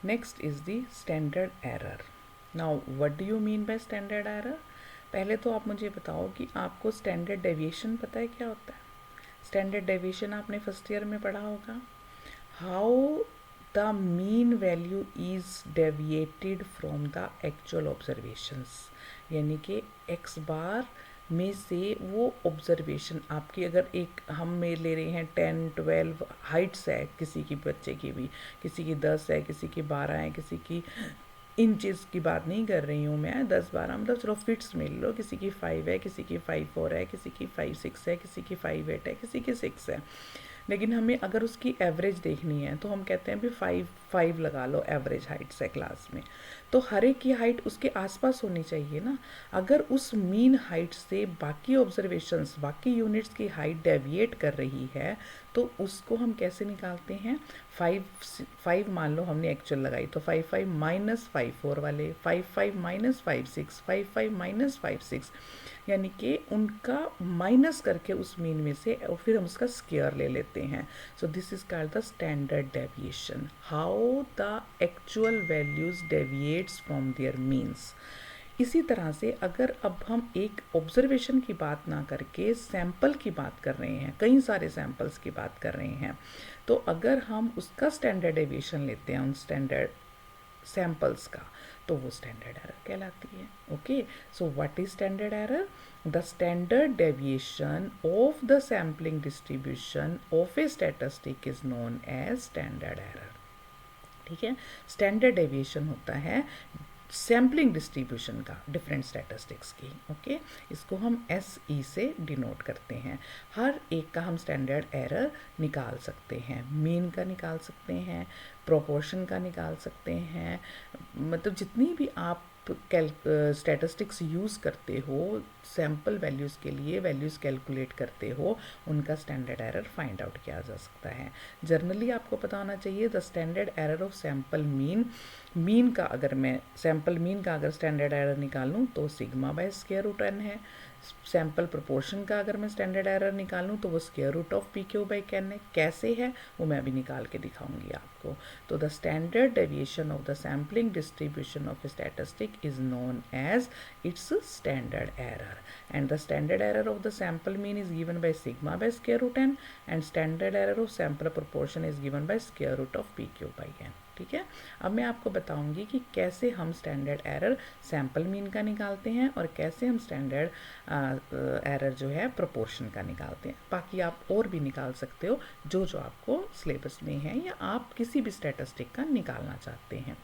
Next is the standard error. Now what do you mean by standard error? पहले तो आप मुझे बताओ कि आपको स्टैंडर्ड डेविएशन पता है क्या होता है? स्टैंडर्ड डेविएशन आपने फर्स्ट ईयर में पढ़ा होगा। How the mean value is deviated from the actual observations, यानी कि एक्स बार में से वो ऑब्जर्वेशन आपकी, अगर एक हम में ले रहे हैं 10-12 हाइट्स है किसी की, बच्चे की भी, किसी की 10 है, किसी की 12 है, किसी की इंचेस की बात नहीं कर रही हूँ मैं, 10-12 मतलब चलो फिट्स में लो, किसी की 5 है, किसी की 5-4 है, किसी की 5-6 है, किसी की 5-8 है, किसी की 6 है। लेकिन हमें अगर उसकी एवरेज देखनी है तो हम कहते हैं भी 5 लगा लो, एवरेज हाइट्स है क्लास में, तो हर एक की हाइट उसके आसपास होनी चाहिए ना। अगर उस मीन हाइट से बाकी ऑब्जर्वेशंस, बाकी यूनिट्स की हाइट डेविएट कर रही है तो उसको हम कैसे निकालते हैं? 5 मान लो हमने एक्चुअल लगाई, तो 5 माइनस 5 4 वाले, 5 माइनस 5 6, 5 माइनस 5 6, यानी कि उनका माइनस करके उस मीन में से, और फिर हम उसका स्क्वायर ले लेते हैं। So this is called the standard deviation, how the actual values deviates from their means. इसी तरह से अगर अब हम एक ऑब्जर्वेशन की बात ना करके सैंपल की बात कर रहे हैं, कई सारे सैंपल्स की बात कर रहे हैं, तो अगर हम उसका स्टैंडर्ड डेविएशन लेते हैं उन स्टैंडर्ड सैंपल्स का, तो वो स्टैंडर्ड एरर कहलाती है। Okay, so what is standard error? The standard deviation of the sampling distribution of a statistic is known as standard error. ठीक है, स्टैंडर्ड डेविएशन होता है सैम्पलिंग डिस्ट्रीब्यूशन का डिफरेंट स्टैटिस्टिक्स की। ओके, इसको हम एस ई से डिनोट करते हैं। हर एक का हम स्टैंडर्ड एरर निकाल सकते हैं, मीन का निकाल सकते हैं, प्रोपोर्शन का निकाल सकते हैं, मतलब जितनी भी आप स्टैटिस्टिक्स यूज़ करते हो, सैम्पल वैल्यूज़ के लिए वैल्यूज़ कैलकुलेट करते हो, उनका स्टैंडर्ड एरर फाइंड आउट किया जा सकता है। जनरली आपको पता होना चाहिए the standard error of sample mean, mean का अगर मैं सैम्पल मीन का अगर स्टैंडर्ड एरर निकालूँ तो sigma by square root n है। सैम्पल प्रोपोर्शन का अगर मैं स्टैंडर्ड एरर निकालूँ तो वो square root of p q by n है। कैसे है वो मैं अभी निकाल के दिखाऊंगी आपको। तो the standard deviation of the sampling distribution of statistic is known as its standard error, and the standard error of the sample mean is given by sigma by square root n, and standard error of sample proportion is given by square root of pq by n। ठीक है, अब मैं आपको बताऊंगी कि कैसे हम standard error sample mean का निकालते हैं और कैसे हम स्टैंडर्ड एरर जो है प्रोपोर्शन का निकालते हैं। बाकी आप और भी निकाल सकते हो जो जो आपको सिलेबस में है या आप किसी भी स्टैटिस्टिक का निकालना चाहते हैं।